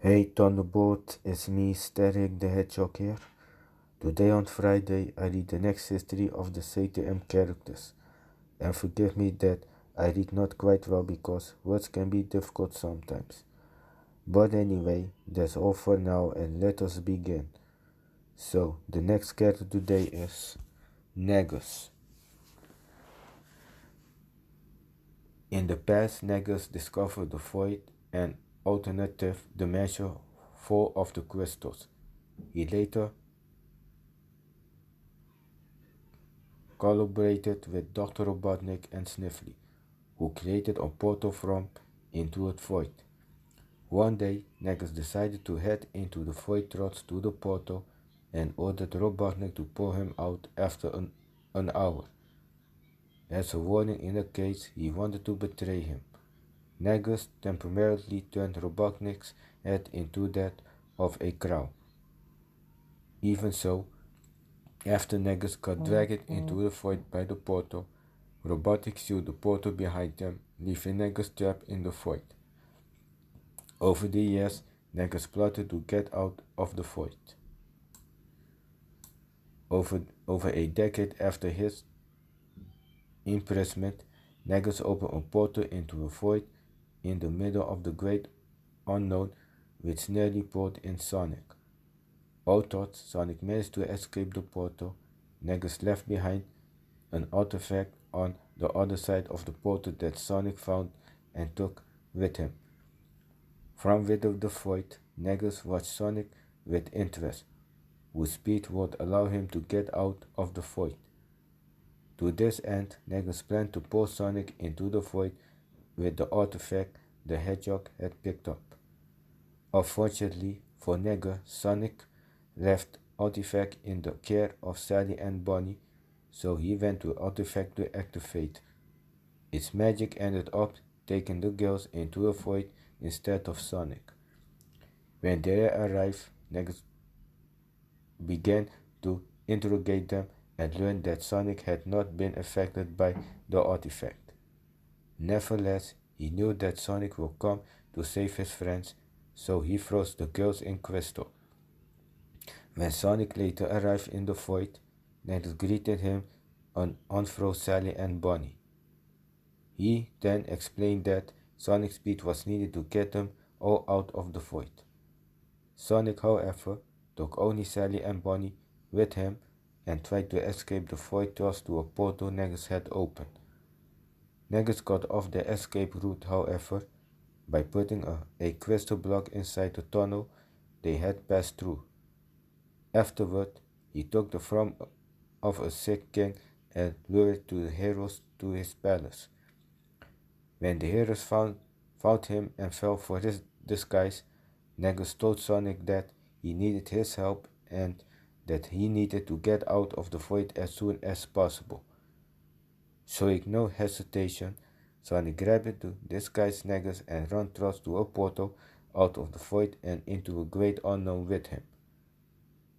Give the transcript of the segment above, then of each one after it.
Hey Thunderbolts, it's me, Static The Hedgehog here. Today on Friday, I read the next history of the SATAM Characters. And forgive me that I read not quite well because words can be difficult sometimes. But anyway, that's all for now and let us begin. So, the next character today is Naugus. In the past, Naugus discovered the void, an alternative dimension full of the crystals. He later collaborated with Dr. Robotnik and Sniffly, who created a portal from into a void. One day, Naugus decided to head into the void trots to the portal and ordered Robotnik to pull him out after an hour. As a warning in case he wanted to betray him, Naugus temporarily turned Robotnik's head into that of a crow. Even so, after Naugus got dragged into the void by the portal, Robotnik sealed the portal behind them, leaving Naugus trapped in the void. Over the years, Naugus plotted to get out of the void. Over a decade after his imprisonment, Naugus opened a portal into a void in the middle of the great unknown, which nearly pulled in Sonic. Although Sonic managed to escape the portal, Naugus left behind an artifact on the other side of the portal that Sonic found and took with him. From within the void, Naugus watched Sonic with interest, whose speed would allow him to get out of the void. To this end, Naugus planned to pull Sonic into the void with the artifact the Hedgehog had picked up. Unfortunately for Naugus, Sonic left artifact in the care of Sally and Bonnie, so he went to artifact to activate. Its magic ended up taking the girls into a void instead of Sonic. When they arrived, Naugus began to interrogate them and learned that Sonic had not been affected by the artifact. Nevertheless, he knew that Sonic will come to save his friends, so he froze the girls in crystal. When Sonic later arrived in the void, Naugus greeted him and unfroze Sally and Bonnie. He then explained that Sonic's speed was needed to get them all out of the void. Sonic, however, took only Sally and Bonnie with him and tried to escape the void thrust to a portal Naugus had opened. Naugus got off the escape route, however, by putting a crystal block inside the tunnel they had passed through. Afterward, he took the form of a sick king and lured the heroes to his palace. When the heroes found him and fell for his disguise, Naugus told Sonic that he needed his help and that he needed to get out of the void as soon as possible. Showing no hesitation, Sonic grabbed the disguised Naugus and ran to a portal out of the void and into a great unknown with him.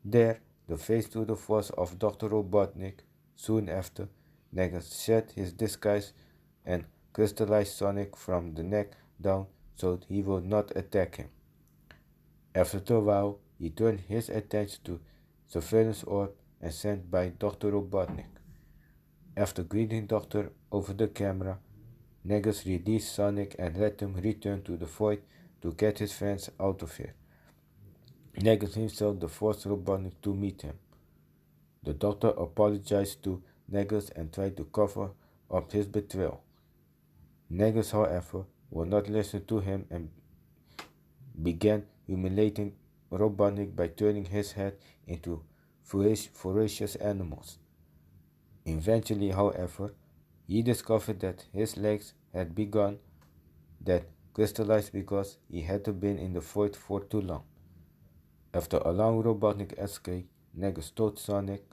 There, the face to the force of Dr. Robotnik. Soon after, Naugus shed his disguise and crystallized Sonic from the neck down so he would not attack him. After a while, he turned his attention to surveillance orb and sent by Dr. Robotnik. After greeting Doctor over the camera, Naugus released Sonic and let him return to the void to get his friends out of here. Naugus himself forced Robotnik to meet him. The Doctor apologized to Naugus and tried to cover up his betrayal. Naugus, however, would not listen to him and began humiliating Robotnik by turning his head into ferocious animals. Eventually, however, he discovered that his legs had begun that crystallized because he had been in the void for too long. After allowing Robotnik escape, Naugus told Sonic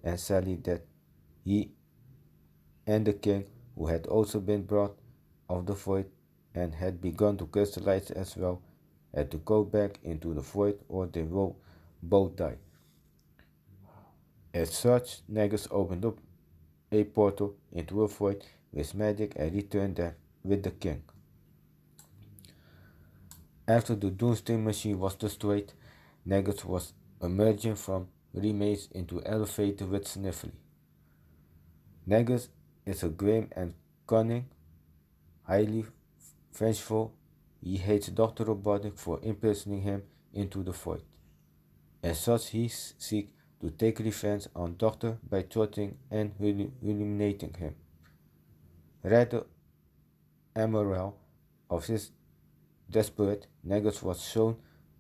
and Sally that he and the king, who had also been brought of the void and had begun to crystallize as well, had to go back into the void or they will both die. As such, Naugus opened up a portal into a void with magic and returned there with the king. After the Doomsday Machine was destroyed, Naugus was emerging from remains into elevator with Sniffly. Naugus is a grim and cunning, highly vengeful. He hates Dr. Robotnik for imprisoning him into the void. As such, he seeks to take revenge on Doctor by thwarting and eliminating him. Rather immoral of his desperate, Naugus was shown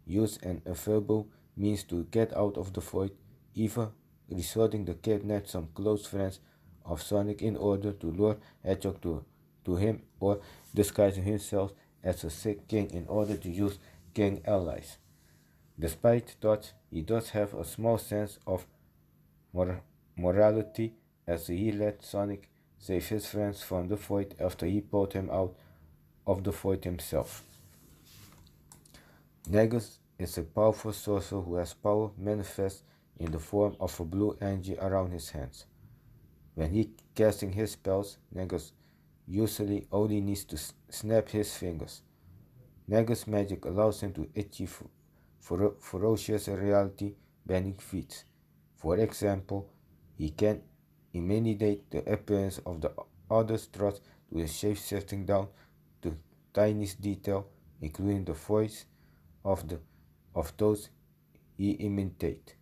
use an available means to get out of the void, even resorting to kidnap some close friends of Sonic in order to lure Hedgehog to him, or disguising himself as a sick king in order to use king allies. Despite that, he does have a small sense of morality, as he let Sonic save his friends from the void after he pulled him out of the void himself. Naugus is a powerful sorcerer who has power manifest in the form of a blue energy around his hands. When he casting his spells, Naugus usually only needs to snap his fingers. Naugus' magic allows him to achieve ferocious reality bending feats. For example, he can eliminate the appearance of the other's threats to the shape-shifting down to tiniest detail, including the voice of those he imitates.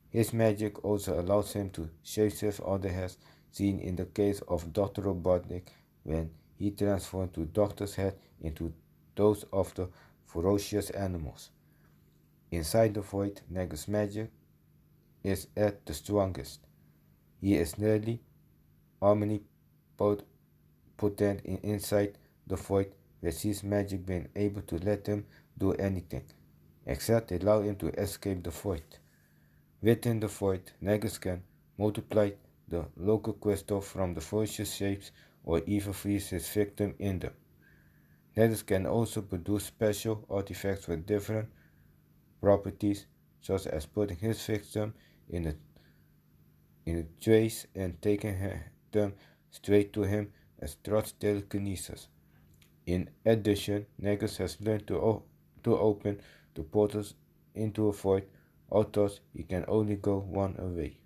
His magic also allows him to shapeshift others, as seen in the case of Dr. Robotnik when he transformed the Doctor's head into those of the ferocious animals. Inside the void, Naugus' magic is at the strongest. He is nearly omnipotent inside the void, with his magic being able to let him do anything, except allow him to escape the void. Within the void, Naugus can multiply the local crystal from the ferocious shapes or even freeze his victim in them. Naugus can also produce special artifacts with different properties, such as putting his victim in a trace and taking them straight to him as trust telekinesis. In addition, Naugus has learned to open the portals into a void, although he can only go one away.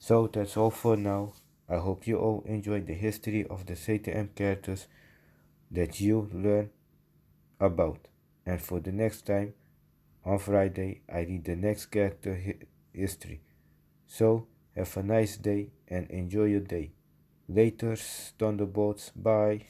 So that's all for now. I hope you all enjoyed the history of the SATAM characters that you learn about. And for the next time, on Friday, I read the next character history. So, have a nice day and enjoy your day. Laterzzz Thunderbolts. Bye.